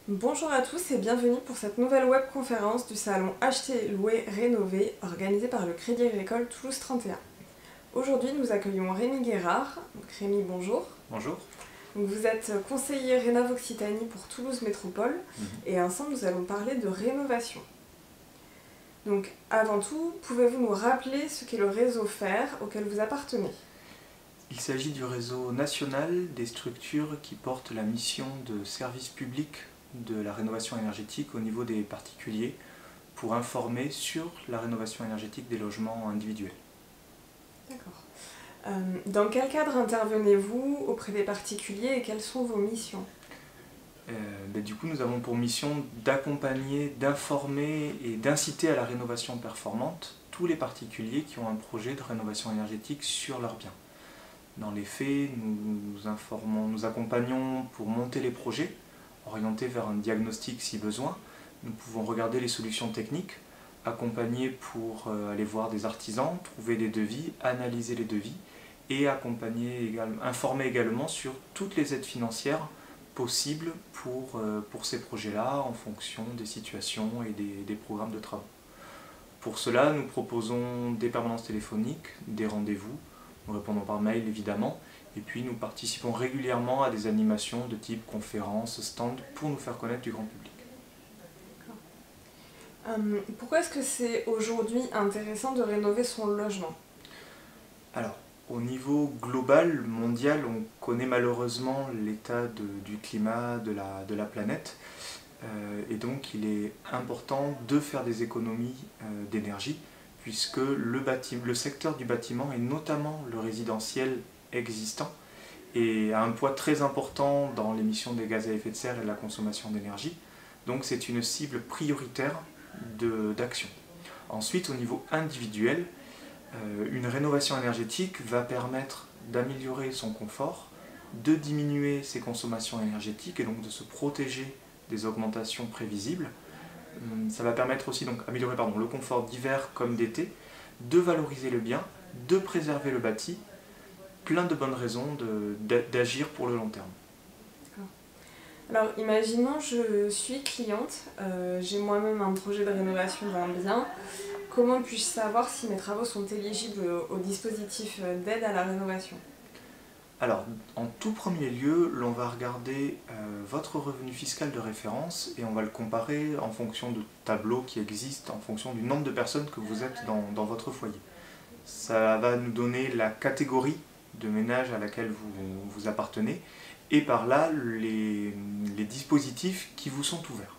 Bonjour à tous et bienvenue pour cette nouvelle webconférence du salon Acheter, Louer, Rénover organisée par le Crédit Agricole Toulouse 31. Aujourd'hui, nous accueillons Rémi Guérard. Donc, Rémi, bonjour. Bonjour. Donc, vous êtes conseiller Rénov Occitanie pour Toulouse Métropole et ensemble, nous allons parler de rénovation. Donc, avant tout, pouvez-vous nous rappeler ce qu'est le réseau FER auquel vous appartenez ? Il s'agit du réseau national des structures qui portent la mission de service public de la rénovation énergétique au niveau des particuliers pour informer sur la rénovation énergétique des logements individuels. D'accord. Dans quel cadre intervenez-vous auprès des particuliers et quelles sont vos missions ? Du coup, nous avons pour mission d'accompagner, d'informer et d'inciter à la rénovation performante tous les particuliers qui ont un projet de rénovation énergétique sur leurs biens. Dans les faits, nous accompagnons pour monter les projets, orienter vers un diagnostic si besoin. Nous pouvons regarder les solutions techniques, accompagner pour aller voir des artisans, trouver des devis, analyser les devis et informer également sur toutes les aides financières possibles pour ces projets-là en fonction des situations et des programmes de travaux. Pour cela, nous proposons des permanences téléphoniques, des rendez-vous, nous répondons par mail évidemment, et puis nous participons régulièrement à des animations de type conférences, stands, pour nous faire connaître du grand public. Pourquoi est-ce que c'est aujourd'hui intéressant de rénover son logement ? Alors, au niveau global, mondial, on connaît malheureusement l'état du climat, de la planète, et donc il est important de faire des économies d'énergie, puisque le secteur du bâtiment, et notamment le résidentiel existant, et a un poids très important dans l'émission des gaz à effet de serre et la consommation d'énergie. Donc c'est une cible prioritaire d'action. Ensuite, au niveau individuel, une rénovation énergétique va permettre d'améliorer son confort, de diminuer ses consommations énergétiques et donc de se protéger des augmentations prévisibles. Ça va permettre aussi d'améliorer le confort d'hiver comme d'été, de valoriser le bien, de préserver le bâti. Plein de bonnes raisons d'agir pour le long terme. Alors, imaginons, je suis cliente, j'ai moi-même un projet de rénovation d'un bien. Comment puis-je savoir si mes travaux sont éligibles au dispositif d'aide à la rénovation ? Alors, en tout premier lieu, l'on va regarder votre revenu fiscal de référence et on va le comparer en fonction de tableaux qui existent, en fonction du nombre de personnes que vous êtes dans votre foyer. Ça va nous donner la catégorie de ménage à laquelle vous appartenez et par là les dispositifs qui vous sont ouverts.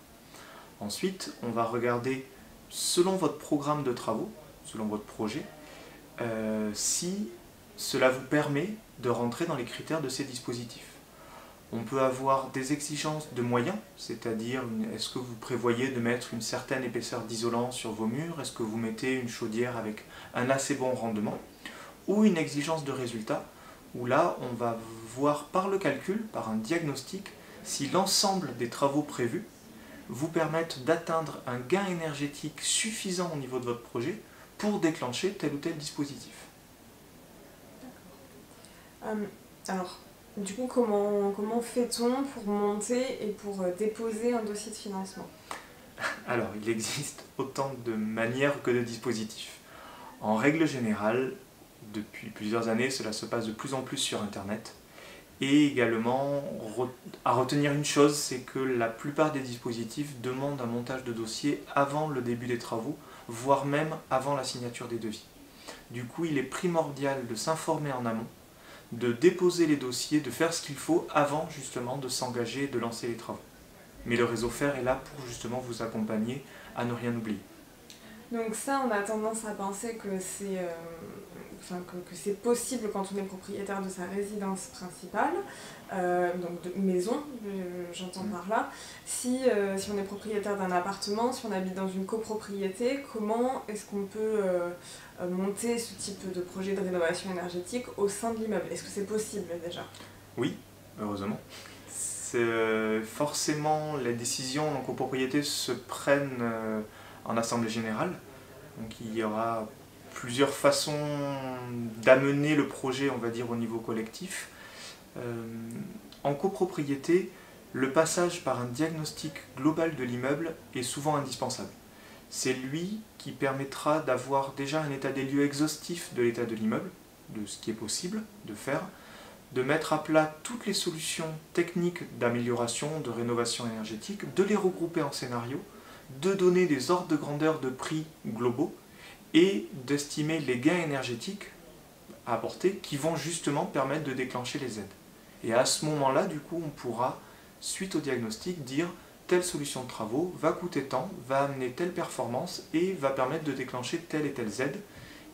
Ensuite, on va regarder selon votre programme de travaux, selon votre projet, si cela vous permet de rentrer dans les critères de ces dispositifs. On peut avoir des exigences de moyens, c'est-à-dire est-ce que vous prévoyez de mettre une certaine épaisseur d'isolant sur vos murs, est-ce que vous mettez une chaudière avec un assez bon rendement, ou une exigence de résultat, où là on va voir par le calcul, par un diagnostic, si l'ensemble des travaux prévus vous permettent d'atteindre un gain énergétique suffisant au niveau de votre projet pour déclencher tel ou tel dispositif. Alors, du coup, comment fait-on pour monter et pour déposer un dossier de financement ? Alors, il existe autant de manières que de dispositifs. En règle générale, depuis plusieurs années, cela se passe de plus en plus sur Internet. Et également, à retenir une chose, c'est que la plupart des dispositifs demandent un montage de dossier avant le début des travaux, voire même avant la signature des devis. Du coup, il est primordial de s'informer en amont, de déposer les dossiers, de faire ce qu'il faut avant justement de s'engager et de lancer les travaux. Mais le réseau FER est là pour justement vous accompagner à ne rien oublier. Donc ça, on a tendance à penser que c'est possible quand on est propriétaire de sa résidence principale, donc de maison, j'entends par là. Si on est propriétaire d'un appartement, si on habite dans une copropriété, comment est-ce qu'on peut monter ce type de projet de rénovation énergétique au sein de l'immeuble ? Est-ce que c'est possible déjà ? Oui, heureusement. Forcément, les décisions en copropriété se prennent en assemblée générale. Donc il y aura plusieurs façons d'amener le projet, on va dire, au niveau collectif. En copropriété, Le passage par un diagnostic global de l'immeuble est souvent indispensable. C'est lui qui permettra d'avoir déjà un état des lieux exhaustif de l'état de l'immeuble, de ce qui est possible de faire, de mettre à plat toutes les solutions techniques d'amélioration, de rénovation énergétique, de les regrouper en scénarios, de donner des ordres de grandeur de prix globaux et d'estimer les gains énergétiques à apporter qui vont justement permettre de déclencher les aides. Et à ce moment-là, du coup, on pourra, suite au diagnostic, dire telle solution de travaux va coûter tant, va amener telle performance et va permettre de déclencher telle et telle aide.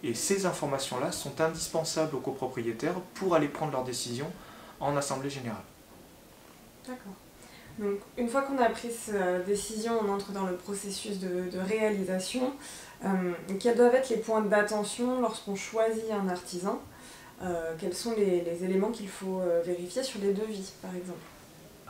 Et ces informations-là sont indispensables aux copropriétaires pour aller prendre leurs décisions en assemblée générale. D'accord. Donc, une fois qu'on a pris cette décision, on entre dans le processus de réalisation. Quels doivent être les points d'attention lorsqu'on choisit un artisan? Quels sont les éléments qu'il faut vérifier sur les devis, par exemple?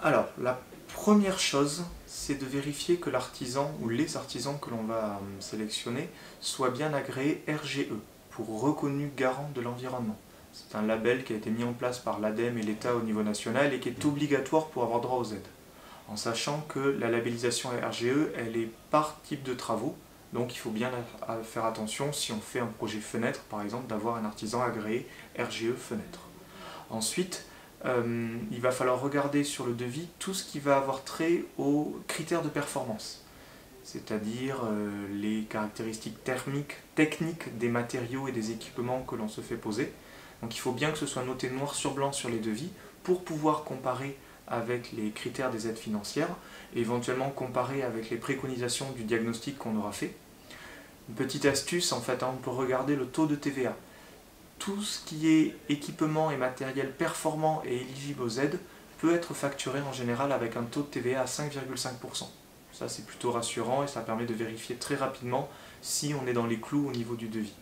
Alors, la première chose, c'est de vérifier que l'artisan ou les artisans que l'on va sélectionner soient bien agréés RGE, pour reconnu garant de l'environnement. C'est un label qui a été mis en place par l'ADEME et l'État au niveau national et qui est obligatoire pour avoir droit aux aides. En sachant que la labellisation RGE, elle est par type de travaux, donc il faut bien faire attention si on fait un projet fenêtre, par exemple, d'avoir un artisan agréé RGE fenêtre. Ensuite, il va falloir regarder sur le devis tout ce qui va avoir trait aux critères de performance, c'est-à-dire les caractéristiques thermiques, techniques des matériaux et des équipements que l'on se fait poser. Donc il faut bien que ce soit noté noir sur blanc sur les devis pour pouvoir comparer avec les critères des aides financières et éventuellement comparer avec les préconisations du diagnostic qu'on aura fait. Une petite astuce, en fait, on peut regarder le taux de TVA. Tout ce qui est équipement et matériel performant et éligible aux aides peut être facturé en général avec un taux de TVA à 5,5%. Ça, c'est plutôt rassurant et ça permet de vérifier très rapidement si on est dans les clous au niveau du devis.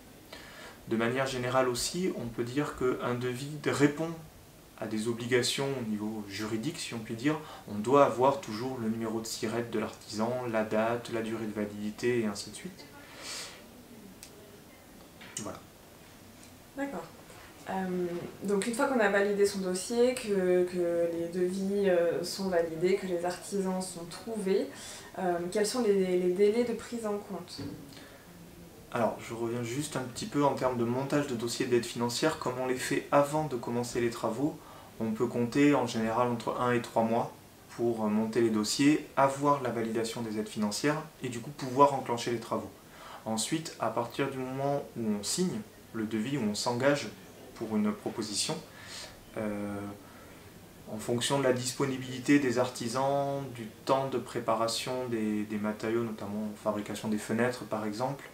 De manière générale aussi, on peut dire qu'un devis répond à des obligations au niveau juridique, si on peut dire. On doit avoir toujours le numéro de SIRET de l'artisan, la date, la durée de validité et ainsi de suite. Voilà. D'accord. Donc une fois qu'on a validé son dossier, que les devis sont validés, que les artisans sont trouvés, quels sont les délais de prise en compte? Alors, je reviens juste un petit peu en termes de montage de dossier d'aide financière. Comme on les fait avant de commencer les travaux, on peut compter en général entre 1 et 3 mois pour monter les dossiers, avoir la validation des aides financières et du coup pouvoir enclencher les travaux. Ensuite, à partir du moment où on signe le devis, où on s'engage pour une proposition, en fonction de la disponibilité des artisans, du temps de préparation des matériaux, notamment fabrication des fenêtres par exemple,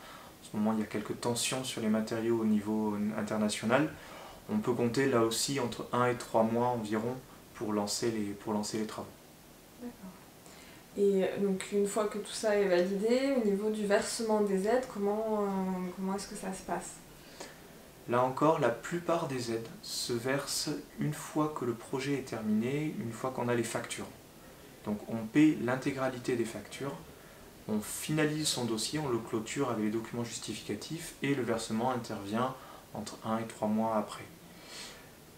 en ce moment il y a quelques tensions sur les matériaux au niveau international, on peut compter là aussi entre 1 et 3 mois environ pour lancer les travaux. D'accord. Et donc une fois que tout ça est validé, au niveau du versement des aides, comment est-ce que ça se passe? Là encore, la plupart des aides se versent une fois que le projet est terminé, une fois qu'on a les factures. Donc on paie l'intégralité des factures, on finalise son dossier, on le clôture avec les documents justificatifs et le versement intervient entre 1 et 3 mois après.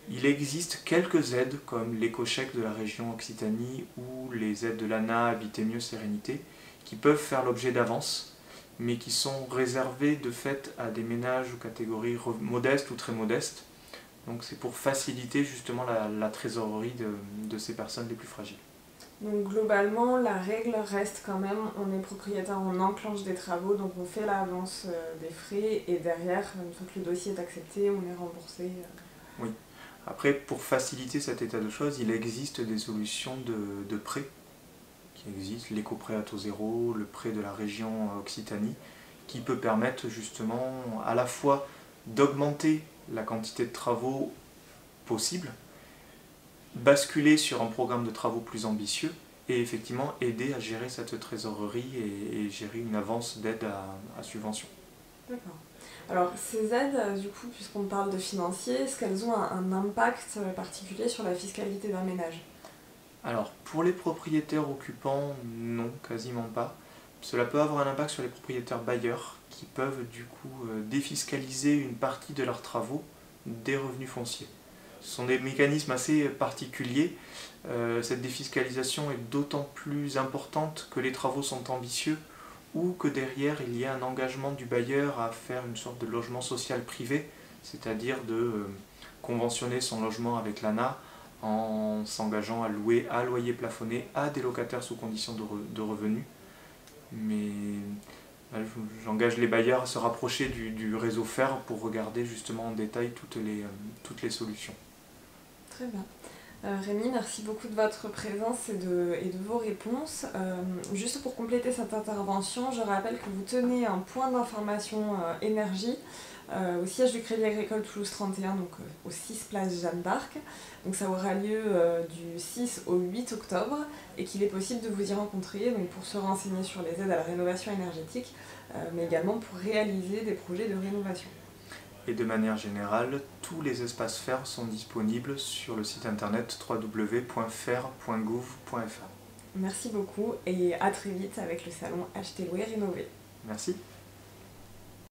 Il existe quelques aides comme l'éco-chèque de la région Occitanie ou les aides de l'ANA Habiter Mieux Sérénité qui peuvent faire l'objet d'avances, mais qui sont réservés de fait à des ménages ou catégories modestes ou très modestes. Donc c'est pour faciliter justement la trésorerie de ces personnes les plus fragiles. Donc globalement, la règle reste quand même, on est propriétaire, on enclenche des travaux, donc on fait l'avance des frais et derrière, une fois que le dossier est accepté, on est remboursé. Oui. Après, pour faciliter cet état de choses, il existe des solutions de prêt qui existent, l'éco-prêt à taux zéro, le prêt de la région Occitanie, qui peut permettre justement à la fois d'augmenter la quantité de travaux possible, basculer sur un programme de travaux plus ambitieux et effectivement aider à gérer cette trésorerie et gérer une avance d'aide à subvention. D'accord. Alors ces aides, du coup, puisqu'on parle de financier, est-ce qu'elles ont un impact particulier sur la fiscalité d'un ménage? Alors, pour les propriétaires occupants, non, quasiment pas. Cela peut avoir un impact sur les propriétaires bailleurs qui peuvent du coup défiscaliser une partie de leurs travaux des revenus fonciers. Ce sont des mécanismes assez particuliers. Cette défiscalisation est d'autant plus importante que les travaux sont ambitieux ou que derrière il y a un engagement du bailleur à faire une sorte de logement social privé, c'est-à-dire de conventionner son logement avec l'ANA en s'engageant à louer à loyer plafonné à des locataires sous condition de revenus. Mais j'engage les bailleurs à se rapprocher du réseau FER pour regarder justement en détail toutes les solutions. Très bien. Rémi, merci beaucoup de votre présence et de vos réponses. Juste pour compléter cette intervention, je rappelle que vous tenez un point d'information énergie au siège du Crédit Agricole Toulouse 31, donc au 6 place Jeanne d'Arc. Donc ça aura lieu du 6 au 8 octobre et qu'il est possible de vous y rencontrer donc pour se renseigner sur les aides à la rénovation énergétique, mais également pour réaliser des projets de rénovation. Et de manière générale, tous les espaces FER sont disponibles sur le site internet www.fer.gouv.fr. Merci beaucoup et à très vite avec le salon Acheter, Louer, Rénover. Merci.